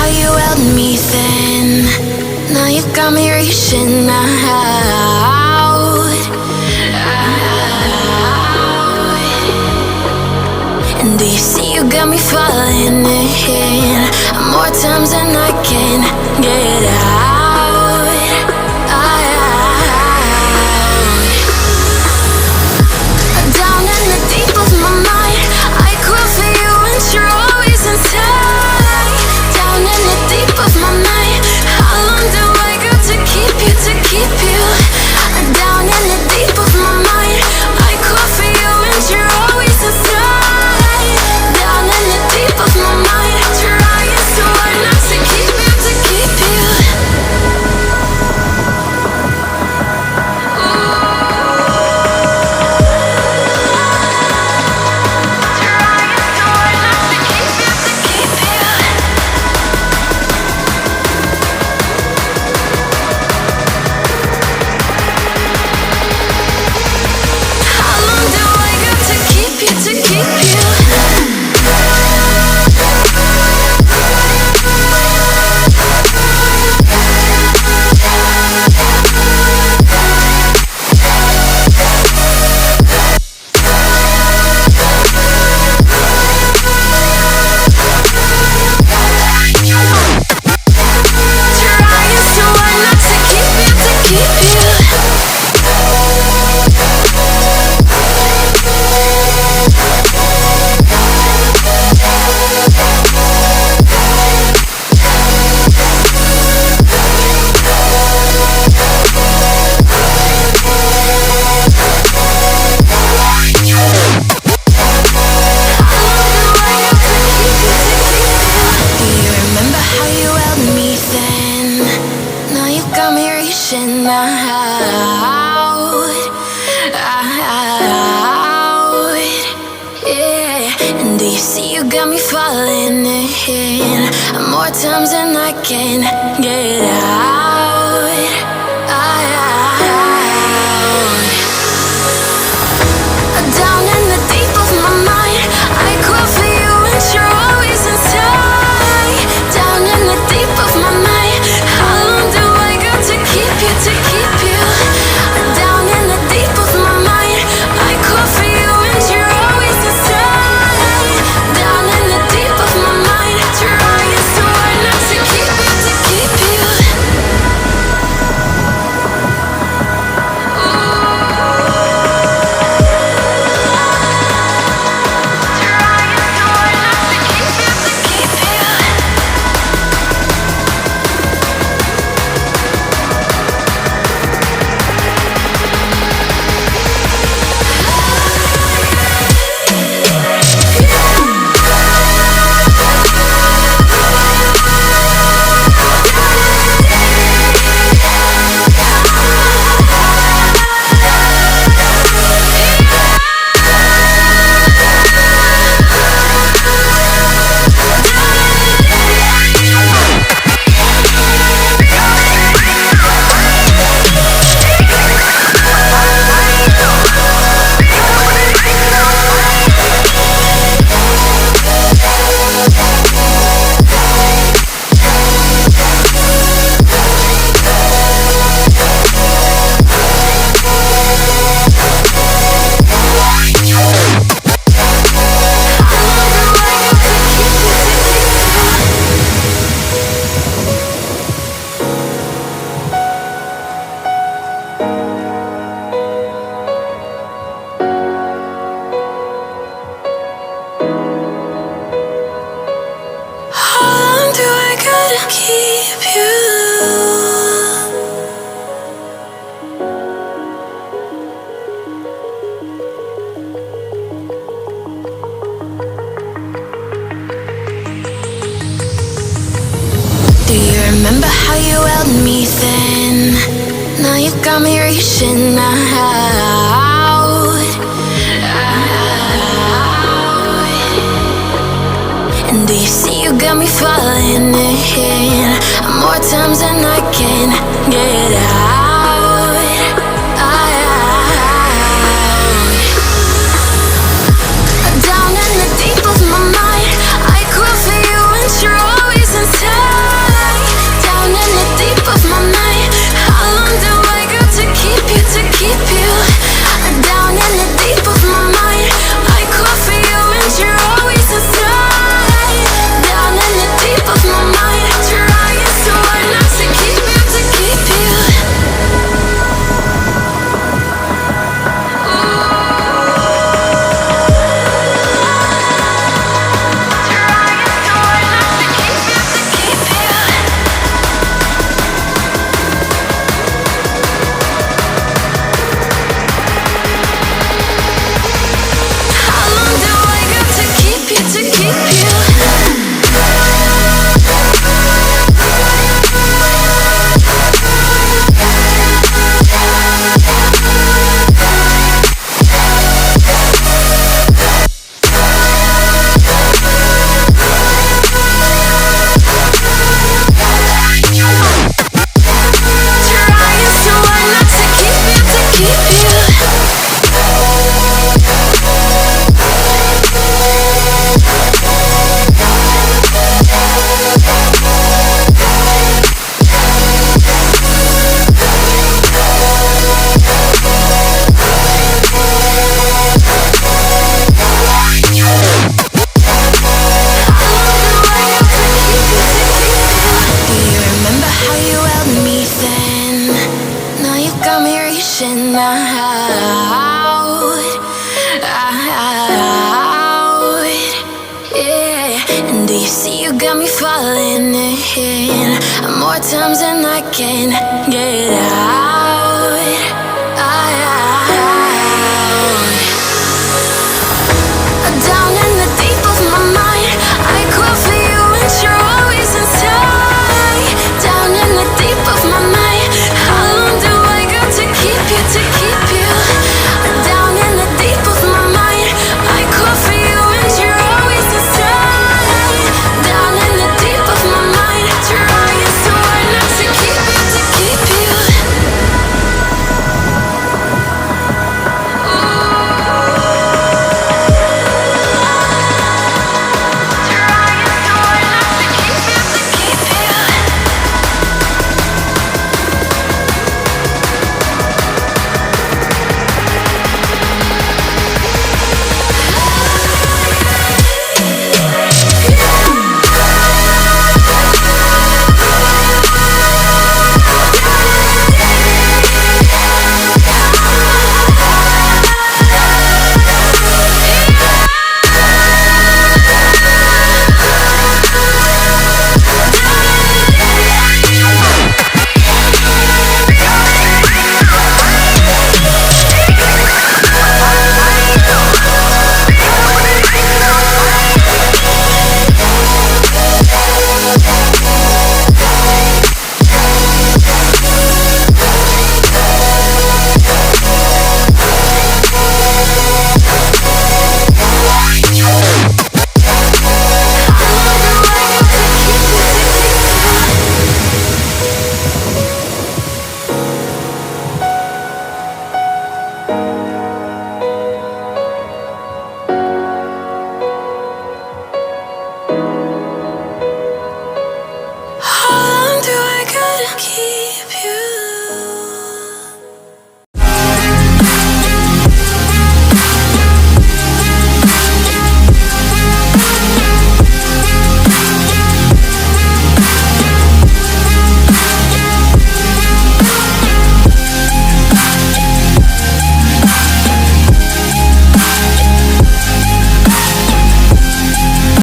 how you held me then. Now you got me reaching out. And do you see you got me falling in more times than I can get out. Down in the deep of my mind, I crawl for you and you're always inside. Down in the deep of my mind, how long do I got to keep you, to keep you? Down in the deep of my mind, I crawl for you and you're always inside. Down in the deep of my mind, trying so hard not to keep you, to keep you. More times than I can get out. Down in the deep of my mind, I crawl for you and you're always inside. Down in the deep of my mind, how long do I got to keep you, to keep you? Down in the deep of my mind, I crawl for you and you're always inside. Down in the deep of my mind, trying so hard not to keep you, to keep you. Remember how you held me then. Now you got me reaching out. And do you see you got me falling in more times than I can get out. Down in the deep of my mind, I crawl for you and you're always inside. falling in more times than I can get out.